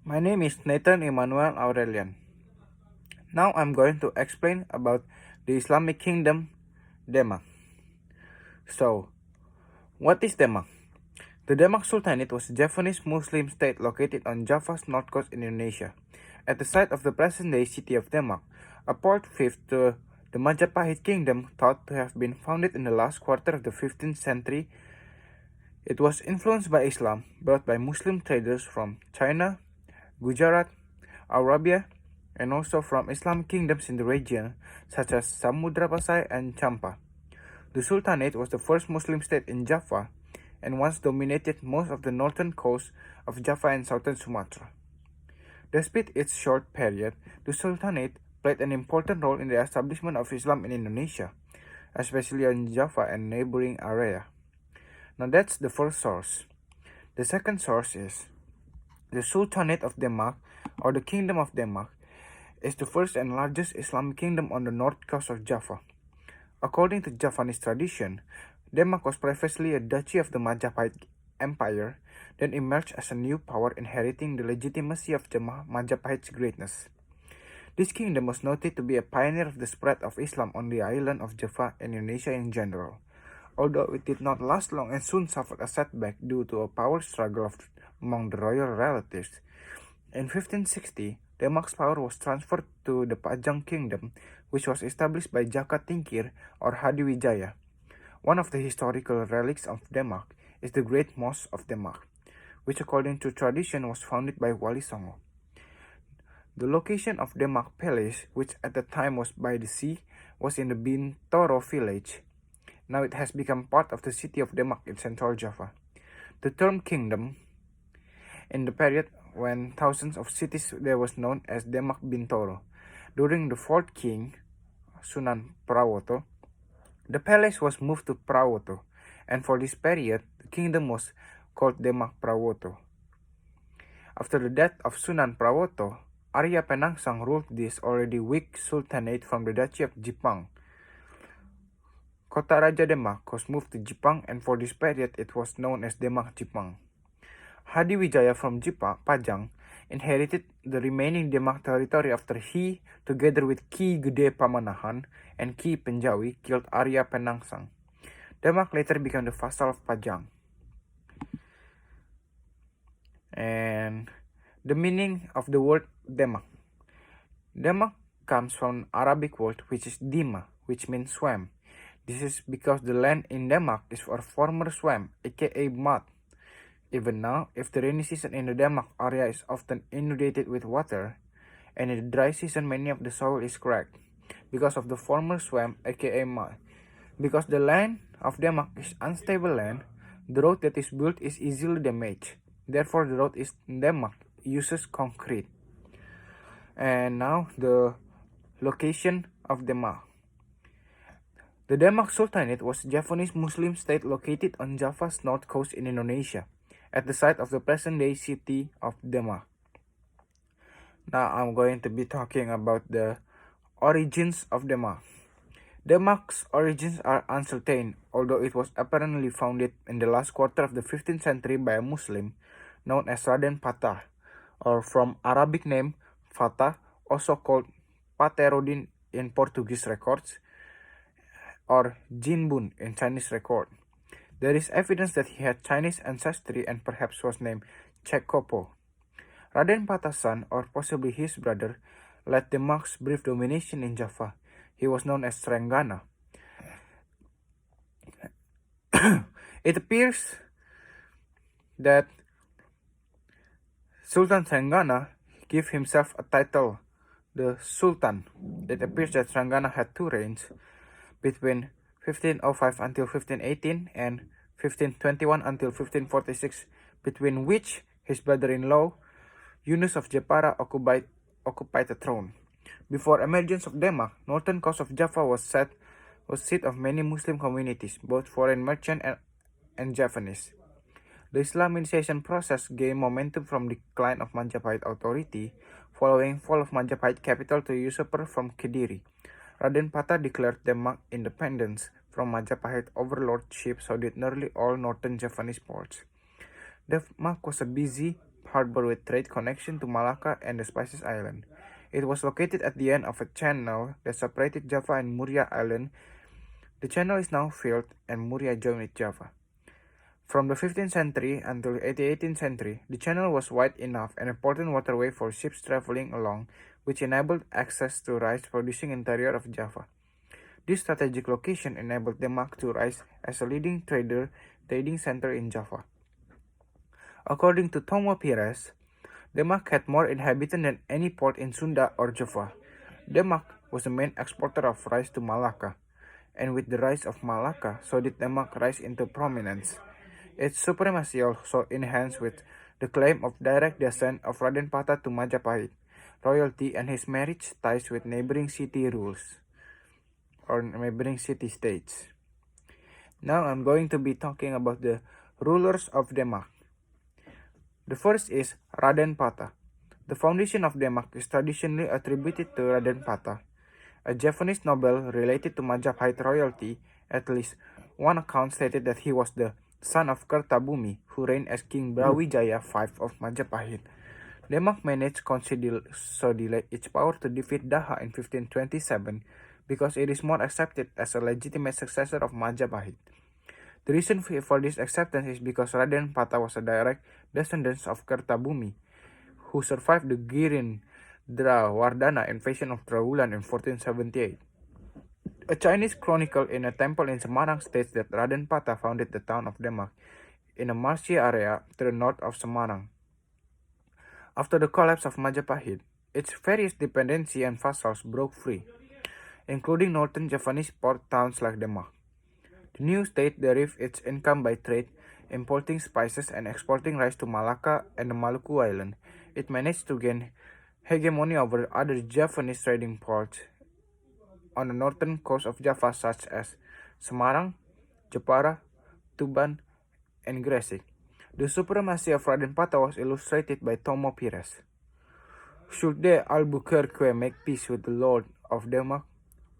My name is Nathan Immanuel Aureliant. Now I'm going to explain about the Islamic kingdom Demak. So, what is Demak? The Demak Sultanate was a Javanese Muslim state located on Java's north coast in Indonesia. At the site of the present-day city of Demak, a port fifth to the Majapahit kingdom thought to have been founded in the last quarter of the 15th century. It was influenced by Islam, brought by Muslim traders from China, Gujarat, Arabia, and also from Islamic kingdoms in the region, such as Samudrapasai and Champa. The Sultanate was the first Muslim state in Java and once dominated most of the northern coast of Java and southern Sumatra. Despite its short period, the Sultanate played an important role in the establishment of Islam in Indonesia, especially on Java and neighboring area. Now that's the first source. The second source is the Sultanate of Demak, or the Kingdom of Demak, is the first and largest Islamic kingdom on the north coast of Java. According to Javanese tradition, Demak was previously a duchy of the Majapahit Empire, then emerged as a new power inheriting the legitimacy of the Majapahit's greatness. This kingdom was noted to be a pioneer of the spread of Islam on the island of Java and Indonesia in general, although it did not last long and soon suffered a setback due to a power struggle among the royal relatives. In 1560, Demak's power was transferred to the Pajang kingdom, which was established by Jaka Tingkir or Hadiwijaya. One of the historical relics of Demak is the Great Mosque of Demak, which according to tradition was founded by Wali Songo. The location of Demak Palace, which at the time was by the sea, was in the Bintoro village. Now it has become part of the city of Demak in central Java. The term kingdom in the period when thousands of cities there was known as Demak Bintoro. During the fourth king, Sunan Prawoto, the palace was moved to Prawoto, and for this period, the kingdom was called Demak Prawoto. After the death of Sunan Prawoto, Arya Penangsang ruled this already weak sultanate from the Duchy of Jipang. Kota Raja Demak was moved to Jipang, and for this period it was known as Demak Jipang. Hadiwijaya from Pajang inherited the remaining Demak territory after he, together with Ki Gede Pamanahan and Ki Penjawi, killed Arya Penangsang. Demak later became the vassal of Pajang. And the meaning of the word Demak. Demak comes from Arabic word which is Dima, which means swamp. This is because the land in Demak is a former swamp, aka mud. Even now, if the rainy season in the Demak area is often inundated with water, and in the dry season many of the soil is cracked, because of the former swamp, aka mud. Because the land of Demak is unstable land, the road that is built is easily damaged. Therefore, the road in Demak uses concrete. And now the location of Demak. The Demak Sultanate was a Javanese Muslim state located on Java's north coast in Indonesia, at the site of the present-day city of Demak. Now I'm going to be talking about the origins of Demak. Demak's origins are uncertain, although it was apparently founded in the last quarter of the 15th century by a Muslim known as Raden Patah, or from Arabic name Fatah, also called Paterodin in Portuguese records, or Jinbun in Chinese record. There is evidence that he had Chinese ancestry and perhaps was named Chekopo. Raden Patah's son, or possibly his brother, led Demak's brief domination in Java. He was known as Trenggana. It appears that Sultan Trenggana gave himself a title, the Sultan. It appears that Trenggana had two reigns between 1505 until 1518 and 1521 until 1546, between which his brother-in-law, Yunus of Jepara, occupied the throne. Before emergence of Demak, northern coast of Java was seat of many Muslim communities, both foreign merchant and Javanese. The Islamization process gained momentum from decline of Majapahit authority, following fall of Majapahit capital to usurper from Kediri. Raden Patah declared Demak independence from Majapahit overlordship, so did nearly all northern Javanese ports. Demak was a busy, harbor with trade connection to Malacca and the Spices Island. It was located at the end of a channel that separated Java and Muria Island. The channel is now filled and Muria joined with Java. From the 15th century until the 18th century, the channel was wide enough and important waterway for ships traveling along, which enabled access to rice-producing interior of Java. This strategic location enabled Demak to rise as a leading trading center in Java. According to Tomo Pires, Demak had more inhabitants than any port in Sunda or Java. Demak was the main exporter of rice to Malacca, and with the rise of Malacca, so did Demak rise into prominence. Its supremacy also enhanced with the claim of direct descent of Raden Patah to Majapahit royalty and his marriage ties with neighboring city rules or neighboring city states. Now I'm going to be talking about the rulers of Demak. The first is Raden Patah. The foundation of Demak is traditionally attributed to Raden Patah, a Javanese noble related to Majapahit royalty. At least one account stated that he was the son of Kertabumi, who reigned as King Brawijaya V of Majapahit. Demak managed consolidate its power to defeat Daha in 1527 because it is more accepted as a legitimate successor of Majapahit. The reason for this acceptance is because Raden Patah was a direct descendant of Kertabumi, who survived the Girindra-Wardana invasion of Trawulan in 1478. A Chinese chronicle in a temple in Semarang states that Raden Patah founded the town of Demak in a marshy area to the north of Semarang. After the collapse of Majapahit, its various dependencies and vassals broke free, including northern Javanese port towns like Demak. The new state derived its income by trade, importing spices and exporting rice to Malacca and the Maluku Island. It managed to gain hegemony over other Javanese trading ports on the northern coast of Java such as Semarang, Jepara, Tuban, and Gresik. The supremacy of Raden Patah was illustrated by Tomo Pires. Should the Albuquerque make peace with the Lord of Demak,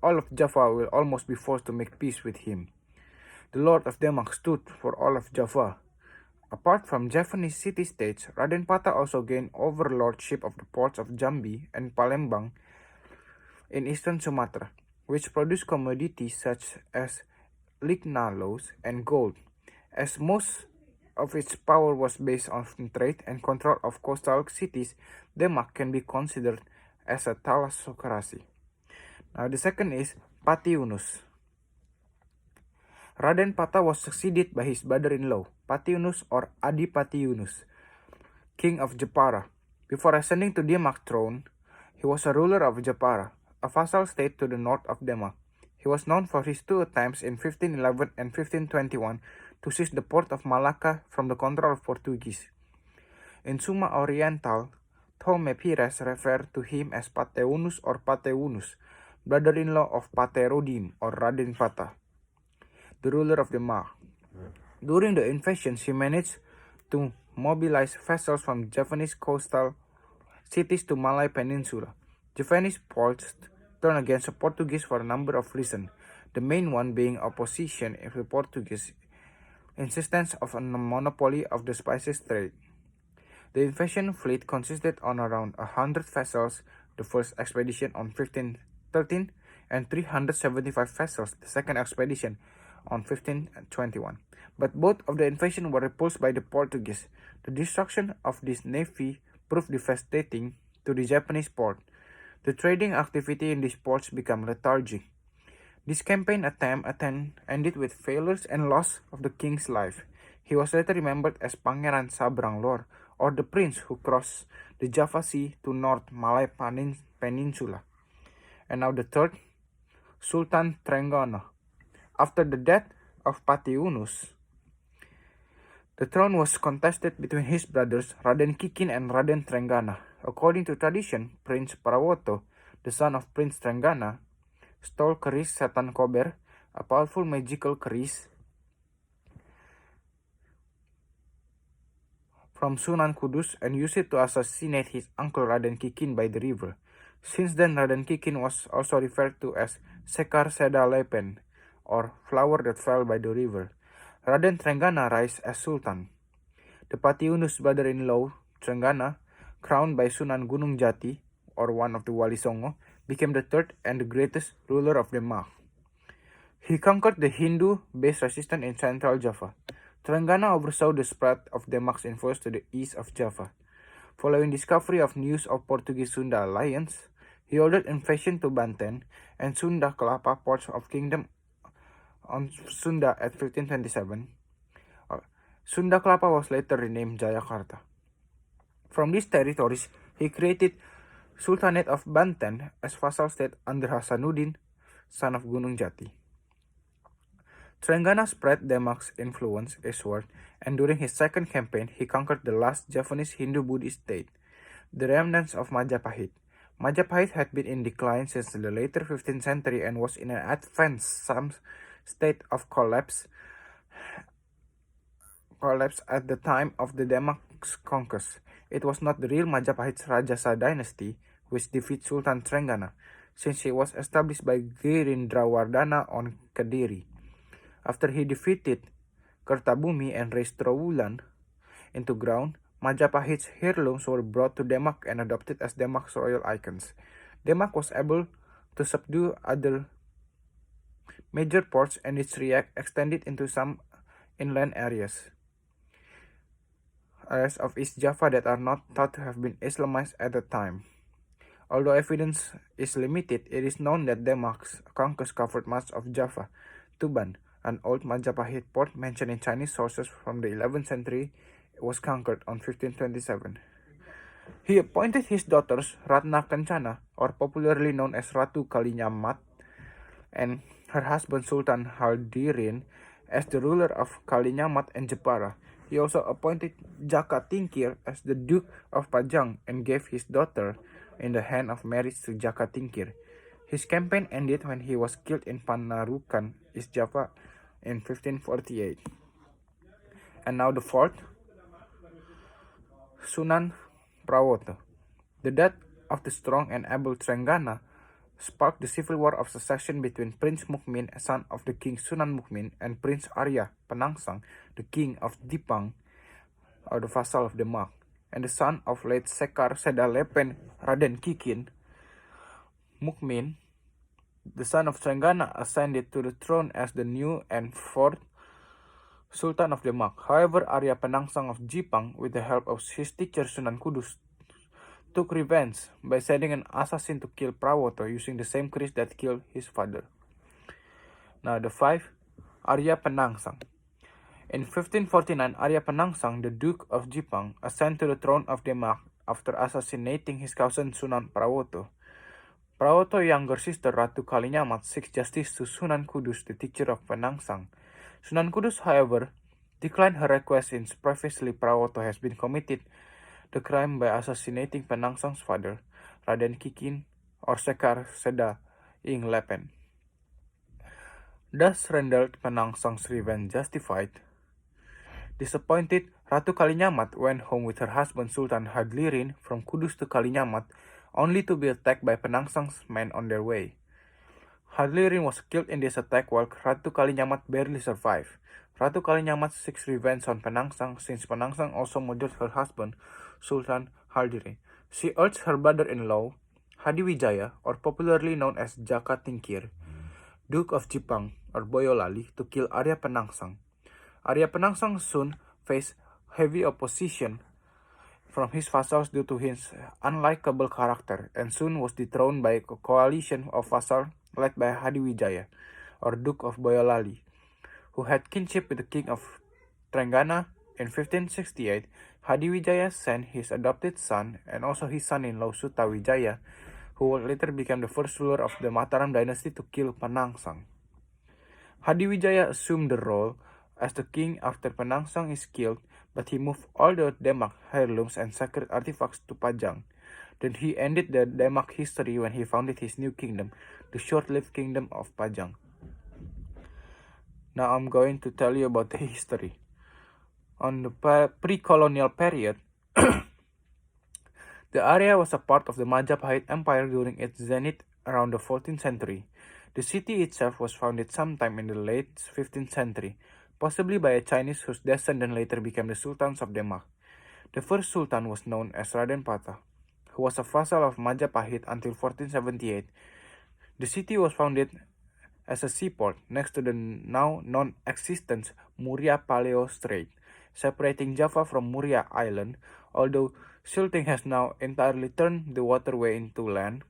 all of Java will almost be forced to make peace with him. The Lord of Demak stood for all of Java. Apart from Javanese city-states, Raden Patah also gained overlordship of the ports of Jambi and Palembang in eastern Sumatra, which produced commodities such as lignalos and gold. As most of its power was based on trade and control of coastal cities, Demak can be considered as a thalassocracy. Now the second is Pati Yunus. Raden Patah was succeeded by his brother-in-law, Pati Yunus or Adipati Yunus, king of Jepara. Before ascending to Demak throne, he was a ruler of Jepara, a vassal state to the north of Demak. He was known for his two attempts in 1511 and 1521 to seize the port of Malacca from the control of Portuguese. In Suma Oriental, Tome Pires referred to him as Pateunus or Patewunus, brother-in-law of Paterodin or Raden Patah, the ruler of Demak. During the invasion, he managed to mobilize vessels from Javanese coastal cities to Malay Peninsula. Javanese ports turned against the Portuguese for a number of reasons, the main one being opposition to the Portuguese insistence of a monopoly of the spices trade. The invasion fleet consisted on around 100 vessels, the first expedition on 1513, and 375 vessels, the second expedition on 1521. But both of the invasion were repulsed by the Portuguese. The destruction of this navy proved devastating to the Japanese port. The trading activity in these ports became lethargic. This campaign attempt ended with failures and loss of the king's life. He was later remembered as Pangeran Sabrang Lor, or the prince who crossed the Java Sea to North Malay Peninsula. And now the third, Sultan Trenggana. After the death of Pati Yunus, the throne was contested between his brothers Raden Kikin and Raden Trenggana. According to tradition, Prince Prawoto, the son of Prince Trenggana, stole keris Setan Kober, a powerful magical keris, from Sunan Kudus and used it to assassinate his uncle Raden Kikin by the river. Since then, Raden Kikin was also referred to as Sekar Seda Lepen, or flower that fell by the river. Raden Trenggana rise as Sultan. The Pati Yunus brother-in-law Trenggana, crowned by Sunan Gunung Jati, or one of the Wali Songo, became the third and the greatest ruler of Demak. He conquered the Hindu-based resistance in central Java. Trenggana oversaw the spread of Demak's influence to the east of Java. Following discovery of news of Portuguese-Sunda alliance, he ordered invasion to Banten and Sunda Kelapa ports of Kingdom on Sunda at 1527. Sunda Kelapa was later renamed Jayakarta. From these territories, he created Sultanate of Banten as vassal state under Hasanuddin, son of Gunung Jati. Trenggana spread Demak's influence eastward, and during his second campaign, he conquered the last Javanese Hindu-Buddhist state, the remnants of Majapahit. Majapahit had been in decline since the later 15th century and was in an advanced state of collapse at the time of the Demak's conquest. It was not the real Majapahit Rajasa dynasty which defeated Sultan Trenggana, since it was established by Girindrawardhana on Kediri. After he defeated Kertabumi and razed Trowulan into ground, Majapahit's heirlooms were brought to Demak and adopted as Demak's royal icons. Demak was able to subdue other major ports, and its reach extended into some inland areas of East Java that are not thought to have been Islamized at the time. Although evidence is limited, it is known that Demak's conquest covered much of Java. Tuban, an old Majapahit port mentioned in Chinese sources from the 11th century, was conquered on 1527. He appointed his daughters Ratna Kencana, or popularly known as Ratu Kalinyamat, and her husband Sultan Haldirin as the ruler of Kalinyamat and Jepara. He also appointed Jaka Tingkir as the Duke of Pajang and gave his daughter in the hand of marriage to Jaka Tingkir. His campaign ended when he was killed in Panarukan, East Java, in 1548. And now the fourth, Sunan Prawoto. The death of the strong and able Trenggana sparked the civil war of succession between Prince Mukmin, son of the king Sunan Mukmin, and Prince Arya Penangsang, the king of Dipang, or the vassal of Demak, and the son of late Sekar Sedalepen Raden Kikin. Mukmin, the son of Trenggana, ascended to the throne as the new and fourth Sultan of Demak. However, Arya Penangsang of Jipang, with the help of his teacher Sunan Kudus, took revenge by sending an assassin to kill Prawoto using the same kris that killed his father. Now the five, Arya Penangsang. In 1549, Arya Penangsang, the Duke of Jipang, ascended to the throne of Demak after assassinating his cousin Sunan Prawoto. Prawoto's younger sister Ratu Kalinyamat seeks justice to Sunan Kudus, the teacher of Penangsang. Sunan Kudus, however, declined her request since previously Prawoto has been committed the crime by assassinating Penangsang's father, Raden Kikin, or Sekar Seda Ing Lepen. Thus rendered Penangsang's revenge justified. Disappointed, Ratu Kalinyamat went home with her husband Sultan Hadlirin from Kudus to Kalinyamat, only to be attacked by Penangsang's men on their way. Hadlirin was killed in this attack while Ratu Kalinyamat barely survived. Ratu Kalinyamat seeks revenge on Penangsang since Penangsang also murdered her husband, Sultan Haldirin. She urged her brother-in-law, Hadiwijaya, or popularly known as Jaka Tingkir, Duke of Jipang or Boyolali, to kill Arya Penangsang. Arya Penangsang soon faced heavy opposition from his vassals due to his unlikable character, and soon was dethroned by a coalition of vassals led by Hadiwijaya, or Duke of Boyolali, who had kinship with the king of Trenggana. In 1568, Hadiwijaya sent his adopted son and also his son-in-law Sutawijaya, who later became the first ruler of the Mataram dynasty, to kill Penangsang. Hadiwijaya assumed the role as the king after Penangsang is killed, but he moved all the Demak heirlooms and sacred artifacts to Pajang. Then he ended the Demak history when he founded his new kingdom, the short-lived kingdom of Pajang. Now I'm going to tell you about the history. On the pre-colonial period, the area was a part of the Majapahit Empire during its zenith around the 14th century. The city itself was founded sometime in the late 15th century, possibly by a Chinese whose descendant later became the Sultans of Demak. The first Sultan was known as Raden Patah, who was a vassal of Majapahit until 1478. The city was founded as a seaport next to the now non-existent Muria Paleo Strait, separating Java from Muria Island. Although silting has now entirely turned the waterway into land,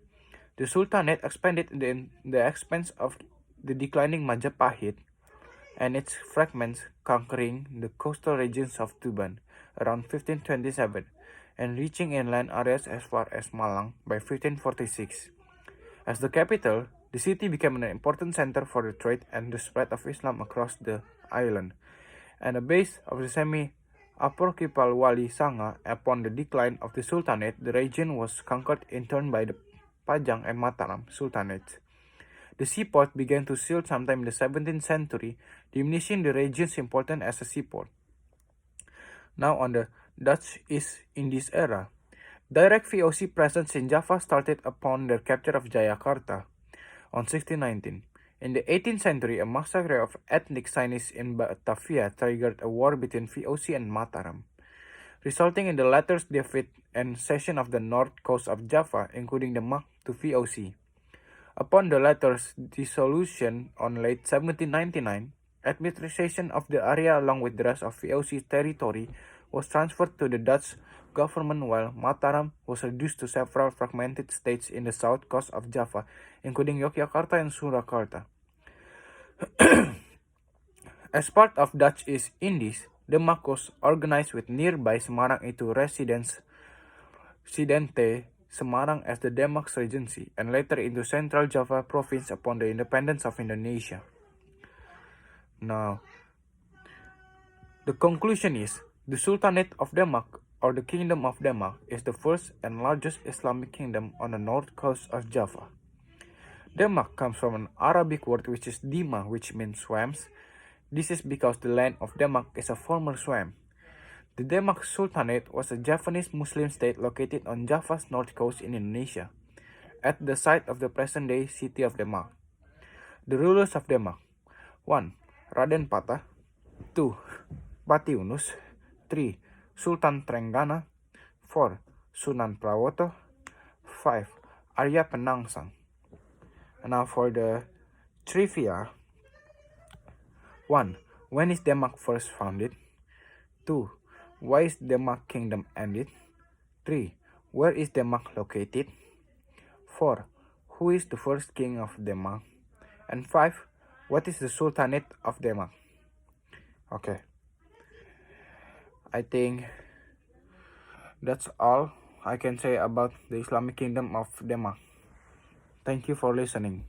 the Sultanate expanded the expense of the declining Majapahit and its fragments, conquering the coastal regions of Tuban around 1527 and reaching inland areas as far as Malang by 1546. As the capital, the city became an important center for the trade and the spread of Islam across the island, and a base of the semi-apocryphal Wali Sanga. Upon the decline of the Sultanate, the region was conquered in turn by the Pajang and Mataram Sultanates. The seaport began to silt sometime in the 17th century, diminishing the region's importance as a seaport. Now on the Dutch East Indies era, direct VOC presence in Java started upon their capture of Jayakarta on 1619. In the 18th century, a massacre of ethnic Chinese in Batavia triggered a war between VOC and Mataram, resulting in the latter's defeat and cession of the north coast of Java, including Demak, to VOC. Upon the latter's dissolution on late 1799, administration of the area along with the rest of VOC's territory was transferred to the Dutch government, while Mataram was reduced to several fragmented states in the south coast of Java, including Yogyakarta and Surakarta. As part of Dutch East Indies, Demak was organized with nearby Semarang into Residence Sidente Semarang as the Demak Regency, and later into Central Java Province upon the independence of Indonesia. Now, the conclusion is, the Sultanate of Demak, or the Kingdom of Demak, is the first and largest Islamic kingdom on the north coast of Java. Demak comes from an Arabic word which is Dima, which means swamps. This is because the land of Demak is a former swamp. The Demak Sultanate was a Javanese Muslim state located on Java's north coast in Indonesia, at the site of the present-day city of Demak. The rulers of Demak: 1. Raden Patah. 2. Patiunus. 3. Sultan Trenggana. 4. Sunan Prawoto. 5. Arya Penangsang. Now for the trivia. 1. When is Demak first founded? 2. Why is Demak Kingdom ended? 3. Where is Demak located? 4. Who is the first king of Demak? And 5. What is the Sultanate of Demak? Okay. I think that's all I can say about the Islamic Kingdom of Demak. Thank you for listening.